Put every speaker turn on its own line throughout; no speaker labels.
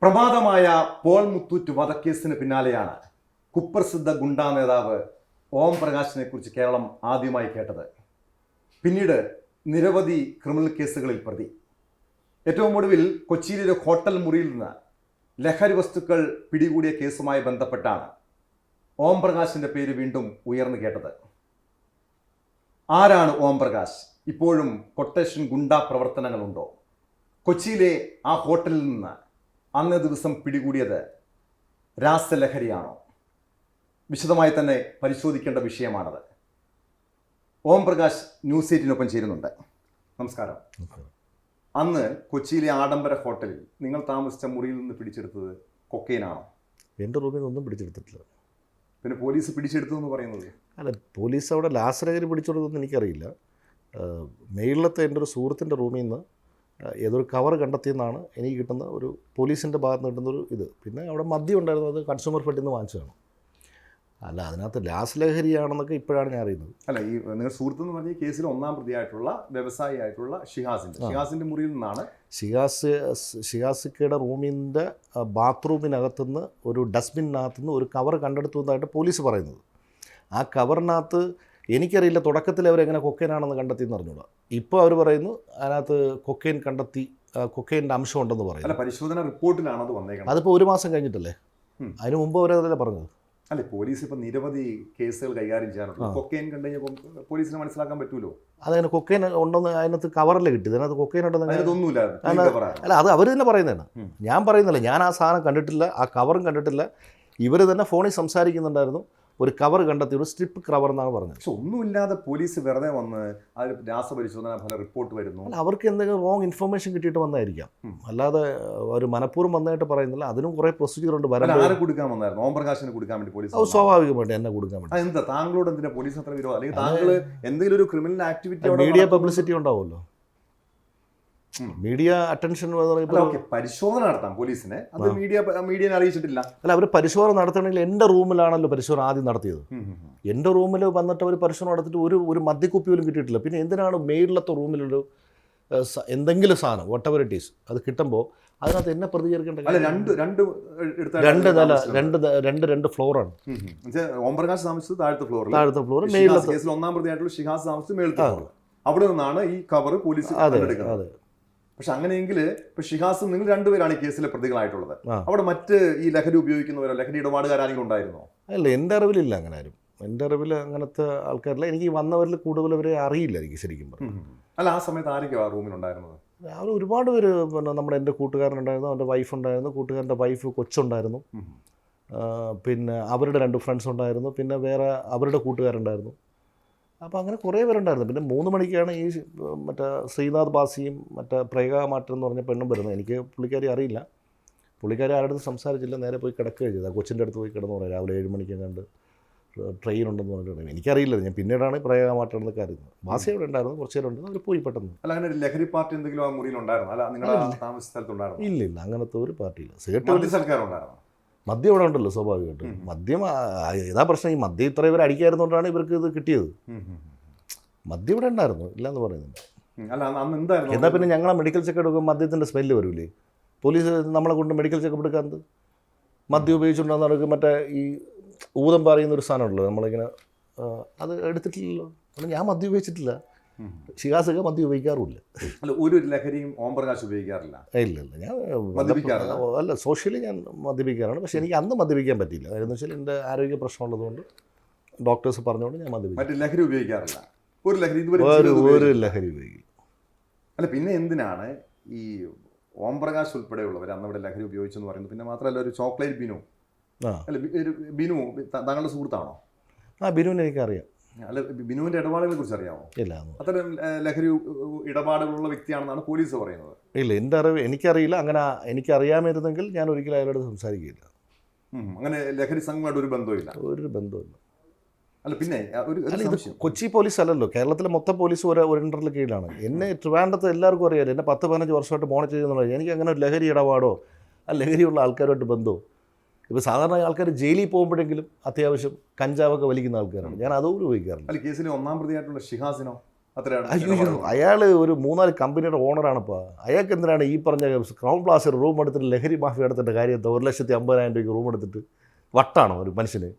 പ്രമാദമായ Paul Muthoot വധക്കേസിന് പിന്നാലെയാണ് കുപ്രസിദ്ധ ഗുണ്ടാ നേതാവ് ഓം പ്രകാശിനെ കുറിച്ച് കേരളം ആദ്യമായി കേട്ടത്. പിന്നീട് നിരവധി ക്രിമിനൽ കേസുകളിൽ പ്രതി. ഏറ്റവും ഒടുവിൽ കൊച്ചിയിലെ ഒരു ഹോട്ടൽ മുറിയിൽ നിന്ന് ലഹരി വസ്തുക്കൾ പിടികൂടിയ കേസുമായി ബന്ധപ്പെട്ടാണ് ഓം പ്രകാശിൻ്റെ പേര് വീണ്ടും ഉയർന്നു കേട്ടത്. ആരാണ് ഓം പ്രകാശ്? ഇപ്പോഴും കൊട്ടേഷൻ ഗുണ്ടാ പ്രവർത്തനങ്ങളുണ്ടോ? കൊച്ചിയിലെ ആ ഹോട്ടലിൽ നിന്ന് അന്നേ ദിവസം പിടികൂടിയത് രാസലഹരിയാണോ? വിശദമായി തന്നെ പരിശോധിക്കേണ്ട വിഷയമാണത്. ഓം പ്രകാശ് ന്യൂസ് 8-നൊപ്പം ചേരുന്നുണ്ട്. നമസ്കാരം. അന്ന് കൊച്ചിയിലെ ആഡംബര ഹോട്ടലിൽ നിങ്ങൾ താമസിച്ച മുറിയിൽ നിന്ന് പിടിച്ചെടുത്തത് കൊക്കൈനാണോ?
എൻ്റെ റൂമിൽ നിന്നൊന്നും പിടിച്ചെടുത്തിട്ടില്ല.
പിന്നെ പോലീസ് പിടിച്ചെടുത്തു എന്ന് പറയുന്നത്?
അല്ല, പോലീസ് അവിടെ ലാസലഹരി പിടിച്ചെടുത്തെന്ന് എനിക്കറിയില്ല. മേളിലത്തെ എൻ്റെ ഒരു സുഹൃത്തിൻ്റെ റൂമിൽ നിന്ന് ഏതൊരു കവർ കണ്ടെത്തിയെന്നാണ് എനിക്ക് കിട്ടുന്ന ഒരു പോലീസിൻ്റെ ഭാഗത്ത് നിന്ന് കിട്ടുന്നൊരു ഇത്. പിന്നെ അവിടെ മദ്യം ഉണ്ടായിരുന്നു, അത് കൺസ്യൂമർ ഫെഡിൽ നിന്ന് വാങ്ങിച്ചതാണ്. അല്ല, അതിനകത്ത് രാസലഹരിയാണെന്നൊക്കെ ഇപ്പോഴാണ് ഞാൻ അറിയുന്നത്.
അല്ല, ഈ നിങ്ങൾ സുഹൃത്തെന്ന് പറഞ്ഞ കേസിൽ ഒന്നാം പ്രതിയായിട്ടുള്ള വ്യവസായിയായിട്ടുള്ള ഷിഹാസിൻ്റെ മുറിയിൽ നിന്നാണ്
ഷിഹാസിക്കയുടെ റൂമിൻ്റെ ബാത്റൂമിനകത്തുനിന്ന് ഒരു ഡസ്റ്റ്ബിനകത്തുനിന്ന് ഒരു കവർ കണ്ടെടുത്തതായിട്ട് പോലീസ് പറയുന്നത്. ആ കവറിനകത്ത് എനിക്കറിയില്ല തുടക്കത്തിൽ അവരെങ്ങനെ കൊക്കൈനാണെന്ന് കണ്ടെത്തിയെന്ന് അറിഞ്ഞൂടാ. ഇപ്പോൾ അവർ പറയുന്നു അതിനകത്ത് കൊക്കൈൻ കണ്ടെത്തി, കൊക്കൈൻ്റെ അംശം ഉണ്ടെന്ന് പറയുന്നു.
പരിശോധന റിപ്പോർട്ടിലാണ് അത് വന്നേക്കുന്നത്.
അതിപ്പോൾ 1 മാസം കഴിഞ്ഞിട്ടല്ലേ, അതിന് മുമ്പ് അവരതല്ലേ പറഞ്ഞത്.
അല്ലെ, പോലീസ് ഇപ്പം നിരവധി കേസുകൾ കൈകാര്യം ചെയ്യാറുണ്ട്. കൊക്കൈൻ കണ്ടു കഴിഞ്ഞപ്പോൾ പോലീസിനെ മനസ്സിലാക്കാൻ പറ്റുമല്ലോ.
അതങ്ങനെ കൊക്കൈൻ ഉണ്ടെന്ന് അതിനകത്ത് കവറല്ലേ കിട്ടി, അതിനകത്ത് കൊക്കൈൻ ഉണ്ടെന്ന്
അതൊന്നുമില്ല.
അല്ല, അത് അവർ തന്നെ പറയുന്നതാണ്, ഞാൻ പറയുന്നില്ല. ഞാൻ ആ സാധനം കണ്ടിട്ടില്ല, ആ കവറും കണ്ടിട്ടില്ല. ഇവർ തന്നെ ഫോണിൽ സംസാരിക്കുന്നുണ്ടായിരുന്നു. ഒരു കവർ കണ്ടെത്തി, ഒരു സ്ട്രിപ്പ് കവർ എന്നാണ് പറഞ്ഞത്.
പക്ഷെ ഒന്നുമില്ലാതെ പോലീസ് വെറുതെ വന്ന് ആ രാസപരിശോധന ഫല റിപ്പോർട്ട് വരുന്നു.
അല്ല, അവർക്ക് എന്തെങ്കിലും റോങ് ഇൻഫർമേഷൻ കിട്ടിയിട്ട് വന്നായിരിക്കാം, അല്ലാതെ ഒരു മനഃപൂർവ്വം വന്നതായിട്ട് പറയുന്നില്ല. അതിനും കുറേ പ്രൊസീജിയർ ഉണ്ട്.
ആരെ കൊടുക്കാൻ വന്നായിരുന്നു? ഓം പ്രകാശിനെ കൊടുക്കാൻ വേണ്ടി പോലീസ്?
അത് സ്വാഭാവികമായിട്ട് എന്നെ കൊടുക്കാൻ വേണ്ടി.
എന്താ താങ്കളോട് എന്തിനാ പോലീസ് അത്ര വിരോധം? അല്ലെങ്കിൽ താങ്കൾ എന്തെങ്കിലും ഒരു ക്രിമിനൽ ആക്ടിവിറ്റി
മീഡിയ പബ്ലിസിറ്റി ഉണ്ടാവുമല്ലോ, മീഡിയ അറ്റൻഷൻ.
പരിശോധന നടത്താം പോലീസിനെ, അത് മീഡിയനെ അറിയിച്ചിട്ടില്ല.
അല്ല, അവർ പരിശോധന നടത്തണമെങ്കിൽ എൻ്റെ റൂമിലാണല്ലോ പരിശോധന ആദ്യം നടത്തിയത്. എൻ്റെ റൂമിൽ വന്നിട്ട് അവർ പരിശോധന നടത്തിയിട്ട് ഒരു മദ്യക്കുപ്പി പോലും കിട്ടിയിട്ടില്ല. പിന്നെ എന്തിനാണ് മേളിലത്തെ റൂമിലൊരു എന്തെങ്കിലും സാധനം വട്ടവർ ഇറ്റ് ഈസ് അത് കിട്ടുമ്പോൾ അതിനകത്ത് എന്നെ പ്രതികരിക്കേണ്ട? രണ്ട് ഫ്ലോറാണ്.
ഓം പ്രകാശ് താമസിച്ചത് താഴത്തെ ഫ്ലോർ,
മേളിലത്തെ
ഒന്നാം പ്രതിയായിട്ടുള്ള ഷിഹാസ് താമസിച്ചത് മേളത്തെ ഫ്ലോർ. അവിടെ നിന്നാണ് ഈ കവർ പോലീസ് കണ്ടെടുക്കുന്നത്. പക്ഷെ അങ്ങനെയെങ്കിൽ ഇപ്പൊ ഷിഹാസ് നിങ്ങൾ രണ്ടുപേരാണ് ഈ കേസിലെ പ്രതികളായിട്ടുള്ളത്. അവിടെ മറ്റ് ഈ ലഹരി ഉപയോഗിക്കുന്നവരോ ലഹരി ഇടപാടുകാരെങ്കിലും ഉണ്ടായിരുന്നോ?
അല്ല, എൻ്റെ അറിവിലില്ല അങ്ങനെ ആരും. എൻ്റെ അറിവിൽ അങ്ങനത്തെ ആൾക്കാരില്ല. എനിക്ക് വന്നവരിൽ കൂടുതൽ അവരെ അറിയില്ല എനിക്ക് ശരിക്കും പറഞ്ഞു.
അല്ല, ആ സമയത്ത് ആരൊക്കെയോ ആ റൂമിലുണ്ടായിരുന്നത്?
അവർ ഒരുപാട് പേര്. പിന്നെ നമ്മുടെ എൻ്റെ കൂട്ടുകാരനുണ്ടായിരുന്നു, അവൻ്റെ വൈഫ് ഉണ്ടായിരുന്നു, കൂട്ടുകാരൻ്റെ വൈഫ് കൊച്ചുണ്ടായിരുന്നു, പിന്നെ അവരുടെ 2 ഫ്രണ്ട്സ് ഉണ്ടായിരുന്നു, പിന്നെ വേറെ അവരുടെ കൂട്ടുകാരുണ്ടായിരുന്നു. അപ്പോൾ അങ്ങനെ കുറേ പേരുണ്ടായിരുന്നു. പിന്നെ 3 മണിക്കാണ് ഈ മറ്റേ ശ്രീനാഥ് ബാസിയും മറ്റേ പ്രേഗ മാറ്റം എന്ന് പറഞ്ഞ പെണ്ണും വരുന്നത്. എനിക്ക് പുള്ളിക്കാരി അറിയില്ല. പുള്ളിക്കാരി ആരുടെ അടുത്ത് സംസാരിച്ചില്ല, നേരെ പോയി കിടക്കുകയാണ് ചെയ്തത്. കൊച്ചിൻ്റെ അടുത്ത് പോയി കിടന്നു പറയാം. രാവിലെ 7 മണിക്ക് കണ്ട് ട്രെയിൻ ഉണ്ടെന്ന് പറഞ്ഞിട്ടുണ്ട്. എനിക്കറിയില്ല, ഞാൻ പിന്നീടാണ് പ്രേഗ മാറ്റം എന്നൊക്കെ അറിയുന്നത്. ബാസി അവിടെ ഉണ്ടായിരുന്നു, കുറച്ച് നേരം ഉണ്ടായിരുന്നു, അവർ പോയി പെട്ടെന്ന്.
അല്ല, അങ്ങനെ ഒരു ലഹരി പാർട്ടി എന്തെങ്കിലും ആ മുറിയിൽ ഉണ്ടായിരുന്നു? അല്ല, നിങ്ങളുടെ താമസ സ്ഥലത്തുണ്ടായിരുന്നു?
ഇല്ല, അങ്ങനത്തെ ഒരു പാർട്ടിയില്ല.
സർക്കാരുണ്ടായിരുന്നു.
മദ്യം ഇവിടെ ഉണ്ടല്ലോ സ്വാഭാവികമായിട്ടും. മദ്യം ഏതാ പ്രശ്നം? ഈ മദ്യം ഇത്ര ഇവർ അടിക്കായിരുന്നുകൊണ്ടാണ് ഇവർക്ക് ഇത് കിട്ടിയത്. മദ്യം ഇവിടെ ഉണ്ടായിരുന്നു, ഇല്ലയെന്ന് പറയുന്നുണ്ട്. എന്നാൽ പിന്നെ ഞങ്ങളെ മെഡിക്കൽ ചെക്കപ്പ് എടുക്കുമ്പോൾ മദ്യത്തിൻ്റെ സ്മെല്ല് വരില്ലേ? പോലീസ് നമ്മളെ കൊണ്ട് മെഡിക്കൽ ചെക്കപ്പ് എടുക്കാത്തത് മദ്യം ഉപയോഗിച്ചുകൊണ്ടാന്ന് നടക്കും. മറ്റേ ഈ ഊതം പറയുന്നൊരു സാധനമുണ്ടല്ലോ നമ്മളിങ്ങനെ, അത് എടുത്തിട്ടില്ലല്ലോ. കാരണം ഞാൻ മദ്യം ഉപയോഗിച്ചിട്ടില്ല, ഷിഹാസൊക്കെ മദ്യം ഉപയോഗിക്കാറുമില്ല.
അല്ല, ഒരു ലഹരിയും ഓം പ്രകാശ് ഉപയോഗിക്കാറില്ല?
ഇല്ല, ഞാൻ അല്ല, സോഷ്യലി ഞാൻ മദ്യപിക്കാറാണ്. പക്ഷേ എനിക്ക് അന്ന് മദ്യപിക്കാൻ പറ്റിയില്ല. കാര്യം എന്ന് വെച്ചാൽ എൻ്റെ ആരോഗ്യ പ്രശ്നമുള്ളതുകൊണ്ട് ഡോക്ടേഴ്സ് പറഞ്ഞുകൊണ്ട് ഞാൻ മദ്യപിക്കും.
ലഹരി ഉപയോഗിക്കാറില്ല? ഒരു ലഹരി
ഉപയോഗിക്കില്ല.
അല്ല, പിന്നെ എന്തിനാണ് ഈ ഓം പ്രകാശ് ഉൾപ്പെടെയുള്ളവർ അന്ന് ഇവിടെ ലഹരി ഉപയോഗിച്ചെന്ന് പറയുന്നത്? പിന്നെ മാത്രമല്ല, ഒരു ചോക്ലേറ്റ് ബിനു, അല്ല ബിനു താങ്കളുടെ സുഹൃത്താണോ?
ബിനുവിനെ എനിക്കറിയാം.
അല്ല, ബിനുവിന്റെ ഇടപാടുകളെ കുറിച്ച് അറിയാമോ?
ഇല്ല,
അത്തരം ലഹരി ഇടപാടുകളുള്ള വ്യക്തിയാണെന്നാണ് പോലീസ് പറയുന്നത്.
ഇല്ല, എൻ്റെ അറിവ് എനിക്കറിയില്ല. അങ്ങനെ എനിക്കറിയാമായിരുന്നെങ്കിൽ ഞാൻ ഒരിക്കലും അയാളോട് സംസാരിക്കില്ല.
അങ്ങനെ ലഹരി സംഘമായിട്ട് ഒരു ബന്ധമില്ല?
ഒരു ബന്ധമില്ല.
അല്ല, പിന്നെ
കൊച്ചി പോലീസ് അല്ലല്ലോ, കേരളത്തിലെ മൊത്തം പോലീസ് ഒരെണ്ണറിൻ്റെ കീഴിലാണ്. എന്നെ ട്രിവാൻഡ്രത്ത് എല്ലാവർക്കും അറിയാമല്ലോ. എന്നെ 10-15 വർഷമായിട്ട് മോണിറ്റർ ചെയ്യുന്നുള്ളത്. എനിക്ക് അങ്ങനെ ഒരു ലഹരി ഇടപാടോ ആ ലഹരിയുള്ള ആൾക്കാരുമായിട്ട് ബന്ധമോ? ഇപ്പോൾ സാധാരണ ആൾക്കാർ ജയിലിൽ പോകുമ്പോഴെങ്കിലും അത്യാവശ്യം കഞ്ചാവൊക്കെ വലിക്കുന്ന ആൾക്കാരാണ്. ഞാൻ അതും ഉപയോഗിക്കാറുണ്ട്.
അല്ല, കേസിലെ ഒന്നാം പ്രതിയായിട്ടുള്ള ഷിഹാസിനോ? അത്രയാണ്
അയ്യോ അയാൾ ഒരു 3-4 കമ്പനിയുടെ ഓണറാണിപ്പോൾ. അയാൾക്ക് എന്തിനാണ് ഈ പറഞ്ഞ ക്രൗൺ പ്ലാസിൽ റൂം എടുത്തിട്ട് ലഹരി മാഫിയ എടുത്തിട്ട് കാര്യത്തെ 1,50,000 രൂപയ്ക്ക് റൂം എടുത്തിട്ട് വട്ടാണോ ഒരു മനുഷ്യന്?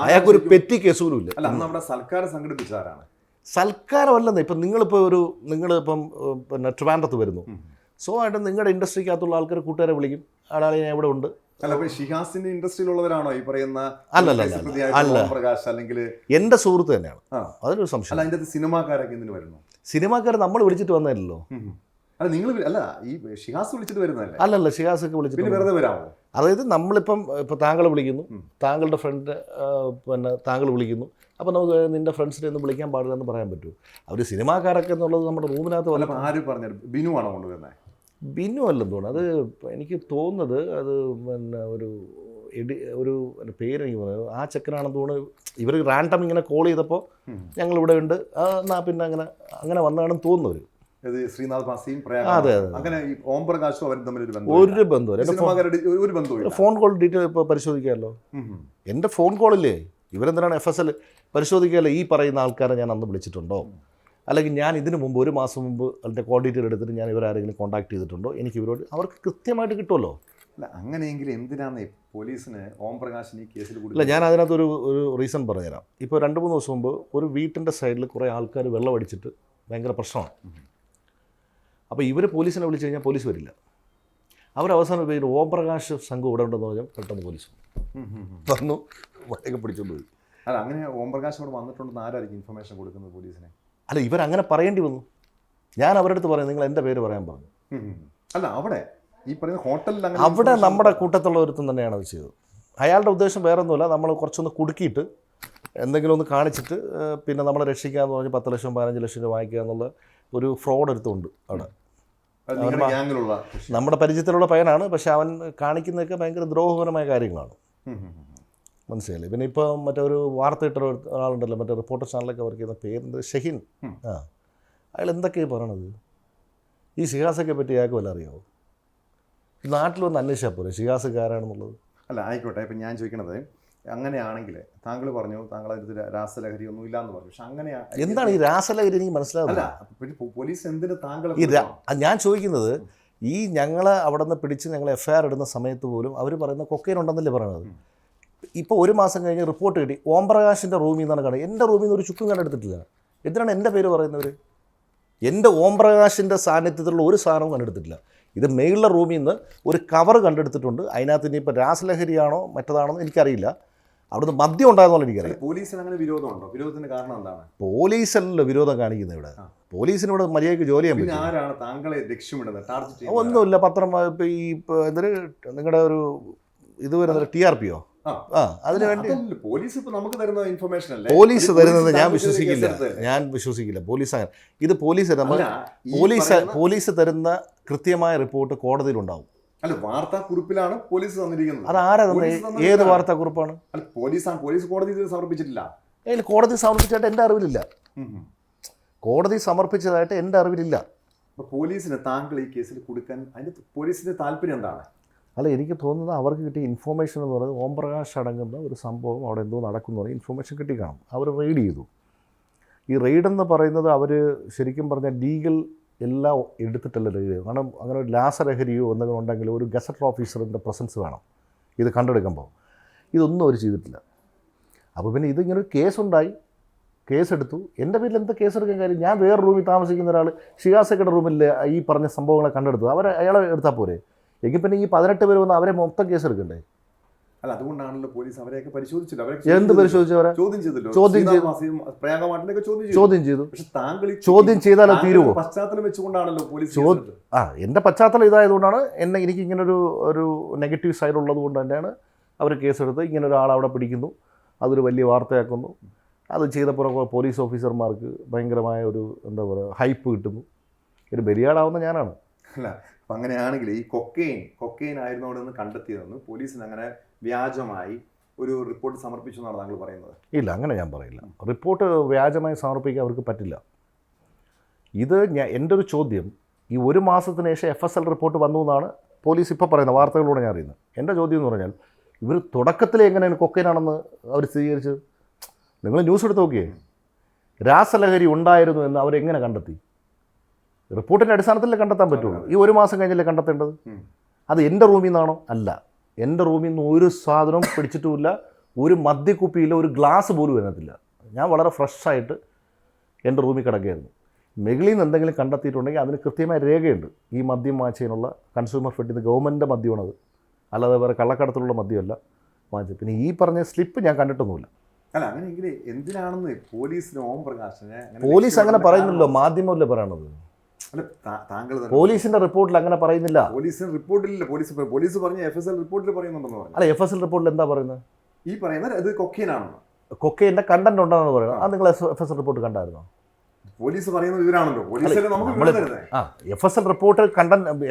അയാൾക്കൊരു പെറ്റി കേസ് പോലും ഇല്ല.
അല്ല, നമ്മുടെ സർക്കാർ സംഘടിപ്പിച്ചതാരാണ്?
സൽക്കാരമല്ലെന്നേ. ഇപ്പം നിങ്ങളിപ്പം പിന്നെ ട്രിവാൻഡ്രത്ത് വരുന്നു, സോ ആയിട്ട് നിങ്ങളുടെ ഇൻഡസ്ട്രിക്കകത്തുള്ള ആൾക്കാർ കൂട്ടുകാരെ വിളിക്കും, ആളെ ഞാൻ ഇവിടെ ഉണ്ട്.
അല്ല, ഷിഹാസിന്റെ ഇൻഡസ്ട്രിയിലുള്ളവരാണോ ഈ പറയുന്ന?
അല്ല,
പ്രകാശ് അല്ലെങ്കിൽ
എൻ്റെ സുഹൃത്ത് തന്നെയാണ്. അതൊരു സംശയം.
അല്ല, അതിൻ്റെ സിനിമാക്കാരൊക്കെ എന്തിനു വരുന്നു?
സിനിമാക്കാർ നമ്മൾ വിളിച്ചിട്ട് വന്നതല്ലോ.
അല്ല, നിങ്ങൾ അല്ല, ഈ ഷിഹാസ് വിളിച്ചിട്ട് വരുന്നതല്ലേ?
അല്ലല്ല, ഷിഹാസൊക്കെ വിളിച്ചിട്ട്
വെറുതെ വരാമോ?
അതായത് നമ്മളിപ്പം താങ്കളെ വിളിക്കുന്നു, താങ്കളുടെ ഫ്രണ്ട് പിന്നെ താങ്കൾ വിളിക്കുന്നു, അപ്പോൾ നമുക്ക് നിൻ്റെ ഫ്രണ്ട്സിനെ ഒന്നും വിളിക്കാൻ പാടില്ലെന്ന് പറയാൻ പറ്റുമോ? അവർ സിനിമാക്കാരൊക്കെ എന്നുള്ളത് നമ്മുടെ റൂമിനകത്ത് വല്ല.
ആര് പറഞ്ഞു? ബിനു ആണോ കൊണ്ടുവരുന്നത്?
ബിനു അല്ലെന്ന് തോന്നുന്നു. അത് എനിക്ക് തോന്നുന്നത് അത് പിന്നെ ഒരു പേരെനിക്ക് പറയുന്നത് ആ ചെക്കനാണെന്ന് തോന്നുന്നു. ഇവർ റാൻഡം ഇങ്ങനെ കോൾ ചെയ്തപ്പോൾ ഞങ്ങളിവിടെ ഉണ്ട് എന്നാൽ പിന്നെ അങ്ങനെ വന്നതാണെന്ന് തോന്നുന്നു.
ശ്രീനാഥ് മാസിയും
അതെ,
അങ്ങനെ ഓം പ്രകാശും അവരും തമ്മിൽ ഒരു
ബന്ധമില്ല. ഫോൺ കോൾ ഡീറ്റെയിൽ ഇപ്പോൾ പരിശോധിക്കാമല്ലോ. എൻ്റെ ഫോൺ കോളില്ലേ ഇവരെന്തിനാണ് FSL പരിശോധിക്കാമല്ലോ. ഈ പറയുന്ന ആൾക്കാരെ ഞാൻ അന്ന് വിളിച്ചിട്ടുണ്ടോ, അല്ലെങ്കിൽ ഞാൻ ഇതിന് മുമ്പ് 1 മാസം മുമ്പ് അതിൻ്റെ കോൾ ഡീറ്റെയിൽ എടുത്തിട്ട് ഞാൻ ഇവരാരെങ്കിലും കോൺടാക്ട് ചെയ്തിട്ടുണ്ടോ, എനിക്ക് ഇവരോട് അവർക്ക് കൃത്യമായിട്ട് കിട്ടുമല്ലോ.
അല്ല, അങ്ങനെയെങ്കിൽ എന്തിനാണ് പോലീസിന് ഓം പ്രകാശിന് ഈ കേസിൽ
ഇല്ല, ഞാൻ അതിനകത്ത് ഒരു റീസൺ പറഞ്ഞുതരാം. ഇപ്പോൾ 2-3 ദിവസം മുമ്പ് ഒരു വീട്ടിൻ്റെ സൈഡിൽ കുറേ ആൾക്കാർ വെള്ളം അടിച്ചിട്ട് ഭയങ്കര പ്രശ്നമാണ്. അപ്പോൾ ഇവർ പോലീസിനെ വിളിച്ചു കഴിഞ്ഞാൽ പോലീസ് വരില്ല. അവരവസാനം പേര് ഓം പ്രകാശ് സംഘം ഇവിടെ ഉണ്ടെന്ന് പറഞ്ഞാൽ പെട്ടെന്ന് പോലീസ് വന്നു വഴിയൊക്കെ പിടിച്ചുകൊണ്ട് പോയി.
അല്ല, അങ്ങനെ ഓം പ്രകാശ് ഇവിടെ വന്നിട്ടുണ്ടെന്ന് ആരായിരിക്കും ഇൻഫർമേഷൻ കൊടുക്കുന്നത് പോലീസിനെ?
അല്ല, ഇവരങ്ങനെ പറയേണ്ടി വന്നു. ഞാൻ അവരുടെ അടുത്ത് പറയും, നിങ്ങൾ എൻ്റെ പേര് പറയാൻ പറഞ്ഞു.
അല്ല, അവിടെ ഈ പറയുന്ന ഹോട്ടലിൽ
അവിടെ നമ്മുടെ കൂട്ടത്തുള്ള ഒരുത്തം തന്നെയാണ് അത് ചെയ്തത്. അയാളുടെ ഉദ്ദേശം വേറെ ഒന്നുമില്ല, നമ്മൾ കുറച്ചൊന്ന് കുടുക്കിയിട്ട് എന്തെങ്കിലും ഒന്ന് കാണിച്ചിട്ട് പിന്നെ നമ്മളെ രക്ഷിക്കാമെന്ന് പറഞ്ഞ് 10 ലക്ഷം 15 ലക്ഷം രൂപ വാങ്ങിക്കുക എന്നുള്ള ഒരു ഫ്രോഡ് എടുത്തുണ്ട് അവിടെ. നമ്മുടെ പരിചയത്തിലുള്ള പയ്യനാണ്, പക്ഷെ അവൻ കാണിക്കുന്നതൊക്കെ ഭയങ്കര ദ്രോഹപരമായ കാര്യങ്ങളാണ്. മനസ്സിലായില്ലേ? പിന്നെ ഇപ്പോൾ മറ്റൊരു വാർത്ത ഇട്ട ഒരാളുണ്ടല്ലോ, മറ്റേ റിപ്പോർട്ടർ ചാനലൊക്കെ വർക്ക് ചെയ്യുന്ന പേരുണ്ട് ഷഹീൻ. അയാൾ എന്തൊക്കെയാണ് പറയണത്? ഈ ഷിഹാസൊക്കെ പറ്റി അയാൾക്ക് വല്ല അറിയാമോ? നാട്ടിലൊന്ന് അന്വേഷിച്ചാൽ പോലെ ഷിഹാസുകാരാണെന്നുള്ളത്.
അല്ല, ആയിക്കോട്ടെ. ഇപ്പം ഞാൻ ചോദിക്കണത്, അങ്ങനെയാണെങ്കിൽ താങ്കൾ പറഞ്ഞു താങ്കൾ അതിൽ രാസലഹരി ഒന്നും ഇല്ലാന്ന് പറഞ്ഞു. പക്ഷെ അങ്ങനെ
എന്താണ് ഈ രാസലഹരി? എനിക്ക് മനസ്സിലാവില്ല.
പോലീസ് എന്തിന് താങ്കൾ
ഞാൻ ചോദിക്കുന്നത്, ഈ ഞങ്ങളെ അവിടെ നിന്ന് പിടിച്ച് ഞങ്ങൾ FIR ഇടുന്ന സമയത്ത് പോലും അവർ പറയുന്ന കൊക്കൈൻ ഉണ്ടെന്നല്ലേ പറയണത്. ഇപ്പോൾ 1 മാസം കഴിഞ്ഞ് റിപ്പോർട്ട് കിട്ടി ഓം പ്രകാശിൻ്റെ റൂമിൽ നിന്നാണ് കാണുന്നത്. എൻ്റെ റൂമിൽ നിന്ന് ഒരു ചുക്കും കണ്ടെടുത്തിട്ടില്ല. എന്തിനാണ് എൻ്റെ പേര് പറയുന്നവർ? എൻ്റെ ഓം പ്രകാശിൻ്റെ സാന്നിധ്യത്തിലുള്ള ഒരു സാധനവും കണ്ടെടുത്തിട്ടില്ല. ഇത് മേളിലെ റൂമിൽ നിന്ന് ഒരു കവർ കണ്ടെടുത്തിട്ടുണ്ട്. അതിനകത്ത് ഇനിയിപ്പോൾ രാസലഹരിയാണോ മറ്റതാണോ എനിക്കറിയില്ല. അവിടുന്ന് മദ്യം ഉണ്ടായെന്നുള്ള എനിക്കറിയാം.
പോലീസിന് അങ്ങനെ വിരോധമുണ്ടോ? വിരോധത്തിന് കാരണം എന്താണ്?
പോലീസല്ലല്ലോ വിരോധം കാണിക്കുന്നത് ഇവിടെ. പോലീസിന് ഇവിടെ മര്യാദയ്ക്ക് ജോലി ചെയ്യാൻ പറ്റും.
ആരാണ് താങ്കളെ ലക്ഷ്യമിടുന്നത്?
ഒന്നുമില്ല, പത്രം ഇപ്പോൾ ഈ എന്തൊരു നിങ്ങളുടെ ഒരു ഇത് വരുന്നത് TRPയോ അതിനുവേണ്ടി
പോലീസ് നമുക്ക് തരുന്ന ഇൻഫർമേഷൻ അല്ലേ?
പോലീസ് തരുന്നത് ഞാൻ വിശ്വസിക്കില്ല. പോലീസ് അങ്ങനെ ഇത് പോലീസ് തരുന്ന കൃത്യമായ റിപ്പോർട്ട് കോടതിയിലുണ്ടാവും.
അല്ല, വാർത്താക്കുറിപ്പിലാണ് പോലീസ് തന്നിരിക്കുന്നത്.
അതാരാ ഏത് വാർത്താക്കുറിപ്പാണ്?
പോലീസ് കോടതിയിൽ സമർപ്പിച്ചിട്ടില്ല.
കോടതി സമർപ്പിച്ചായിട്ട് എൻ്റെ അറിവിലില്ല. കോടതി സമർപ്പിച്ചതായിട്ട് എൻ്റെ അറിവിലില്ല.
പോലീസിന് താങ്കൾ ഈ കേസിൽ കൊടുക്കാൻ അതിന് പോലീസിന്റെ താല്പര്യം എന്താണ്?
അല്ല, എനിക്ക് തോന്നുന്നത് അവർക്ക് കിട്ടിയ ഇൻഫോർമേഷൻ എന്ന് പറയുന്നത് ഓം പ്രകാശ് അടങ്ങുന്ന ഒരു സംഭവം അവിടെ എന്തോ നടക്കുന്നു പറഞ്ഞാൽ ഇൻഫോർമേഷൻ കിട്ടി കാണും. അവർ റെയ്ഡ് ചെയ്തു. ഈ റെയ്ഡെന്ന് പറയുന്നത് അവർ ശരിക്കും പറഞ്ഞാൽ ലീഗൽ എല്ലാം എടുത്തിട്ടല്ല റെയ്ഡ് ചെയ്തു. കാരണം അങ്ങനെ ഒരു രാസലഹരിയോ എന്തെങ്കിലും ഉണ്ടെങ്കിൽ ഒരു ഗസറ്റഡ് ഓഫീസറിൻ്റെ പ്രസൻസ് വേണം ഇത് കണ്ടെടുക്കുമ്പോൾ. ഇതൊന്നും അവർ ചെയ്തിട്ടില്ല. അപ്പോൾ പിന്നെ ഇതിങ്ങനെ ഒരു കേസുണ്ടായി, കേസെടുത്തു. എൻ്റെ പേരിൽ എന്താ കേസെടുക്കാൻ കാര്യം? ഞാൻ വേറെ റൂമിൽ താമസിക്കുന്ന ഒരാൾ ഷിഹാസക്കയുടെ റൂമിൽ ഈ പറഞ്ഞ സംഭവങ്ങളെ കണ്ടെടുത്തു. അയാളെ എടുത്താൽ പോരെ? എങ്കിൽ പിന്നെ ഈ 18 പേര് വന്ന് അവരെ മൊത്തം കേസെടുക്കണ്ടേ?
അല്ല, അതുകൊണ്ടാണല്ലോ പോലീസ് അവരെയൊക്കെ പരിശോധിച്ചില്ല.
എന്ത് പരിശോധിച്ചു? അവരെ ചോദ്യം ചെയ്തു. ചോദ്യം ചെയ്താലോ തീരുവോ?
പശ്ചാത്തലം വെച്ചുകൊണ്ടാണല്ലോ പോലീസ്.
എൻ്റെ പശ്ചാത്തലം ഇതായതുകൊണ്ടാണ് എനിക്ക് ഇങ്ങനൊരു നെഗറ്റീവ് സൈഡ് ഉള്ളത് കൊണ്ട് തന്നെയാണ് അവർ കേസെടുത്ത് ഇങ്ങനെ ഒരാൾ അവിടെ പിടിക്കുന്നു, അതൊരു വലിയ വാർത്തയാക്കുന്നു. അത് ചെയ്തപ്പോൾ പോലീസ് ഓഫീസർമാർക്ക് ഭയങ്കരമായ ഒരു എന്താ പറയുക ഹൈപ്പ് കിട്ടുന്നു. ഒരു ബലിയാടാവുന്ന ഞാനാണ്.
അല്ല, അപ്പം അങ്ങനെയാണെങ്കിൽ ഈ കൊക്കെയിൻ ആയിരുന്നു അവിടെ നിന്ന് കണ്ടെത്തിയതെന്ന് പോലീസിന് അങ്ങനെ വ്യാജമായി ഒരു റിപ്പോർട്ട് സമർപ്പിച്ചു എന്നാണ് താങ്കൾ പറയുന്നത്?
ഇല്ല, അങ്ങനെ ഞാൻ പറയില്ല. റിപ്പോർട്ട് വ്യാജമായി സമർപ്പിക്കാൻ അവർക്ക് പറ്റില്ല. ഇത് എൻ്റെ ഒരു ചോദ്യം, ഈ 1 മാസത്തിന് ശേഷം FSL റിപ്പോർട്ട് വന്നു എന്നാണ് പോലീസ് ഇപ്പോൾ പറയുന്നത്, വാർത്തകളിലൂടെ ഞാൻ അറിയുന്നത്. എൻ്റെ ചോദ്യം എന്ന് പറഞ്ഞാൽ ഇവർ തുടക്കത്തിൽ എങ്ങനെയാണ് കൊക്കൈനാണെന്ന് അവർ സ്ഥിരീകരിച്ചത്? നിങ്ങൾ ന്യൂസ് എടുത്ത് നോക്കിയേ. രാസലഹരി ഉണ്ടായിരുന്നു എന്ന് അവരെങ്ങനെ കണ്ടെത്തി? റിപ്പോർട്ടിൻ്റെ അടിസ്ഥാനത്തിലേ കണ്ടെത്താൻ പറ്റുള്ളൂ. ഈ 1 മാസം കഴിഞ്ഞല്ലേ കണ്ടെത്തേണ്ടത്? അത് എൻ്റെ റൂമിൽ നിന്നാണോ? അല്ല, എൻ്റെ റൂമിൽ നിന്ന് ഒരു സാധനവും പിടിച്ചിട്ടുമില്ല, ഒരു മദ്യക്കുപ്പിയില്ല, ഒരു ഗ്ലാസ് പോലും അതിനകത്തില്ല. ഞാൻ വളരെ ഫ്രഷായിട്ട് എൻ്റെ റൂമിൽ കിടക്കുകയായിരുന്നു. മെഗളിൽ നിന്ന് എന്തെങ്കിലും കണ്ടെത്തിയിട്ടുണ്ടെങ്കിൽ അതിന് കൃത്യമായ രേഖയുണ്ട്. ഈ മദ്യം വാങ്ങിച്ചതിനുള്ള കൺസ്യൂമർ ഫെഡിൽ നിന്ന് ഗവൺമെൻറ്റിൻ്റെ മദ്യമാണത്, അല്ലാതെ വേറെ കള്ളക്കടത്തിലുള്ള മദ്യമല്ല വാങ്ങിച്ചത്. പിന്നെ ഈ പറഞ്ഞ സ്ലിപ്പ് ഞാൻ കണ്ടിട്ടൊന്നുമില്ല.
അല്ല, അങ്ങനെയെങ്കിൽ എന്തിനാണെന്ന് പോലീസിന് ഓം പ്രകാശിനെ
പോലീസ് അങ്ങനെ പറയുന്നില്ലല്ലോ, മാധ്യമമല്ലേ പറയണത്.
അല്ല, താങ്കൾ
പോലീസിന്റെ റിപ്പോർട്ടിൽ അങ്ങനെ പറയുന്നില്ല.
പോലീസിന് റിപ്പോർട്ടിലില്ല. പോലീസ് പറഞ്ഞ FSL റിപ്പോർട്ടിൽ പറയുന്നുണ്ടെന്ന് പറഞ്ഞു.
അല്ല, FSL റിപ്പോർട്ടിൽ എന്താ പറയുന്നത്?
ഈ പറയുന്നത് അത് കൊക്കൈനാണെന്ന്,
കൊക്കൈൻ്റെ കണ്ടന്റ് ഉണ്ടെന്നാണ് പറയുന്നത്. അത് നിങ്ങൾ FSL റിപ്പോർട്ട് കണ്ടായിരുന്നോ?
പോലീസ് പറയുന്ന വിവരമാണല്ലോ. പോലീസിൽ നമുക്ക്
FSL റിപ്പോർട്ട്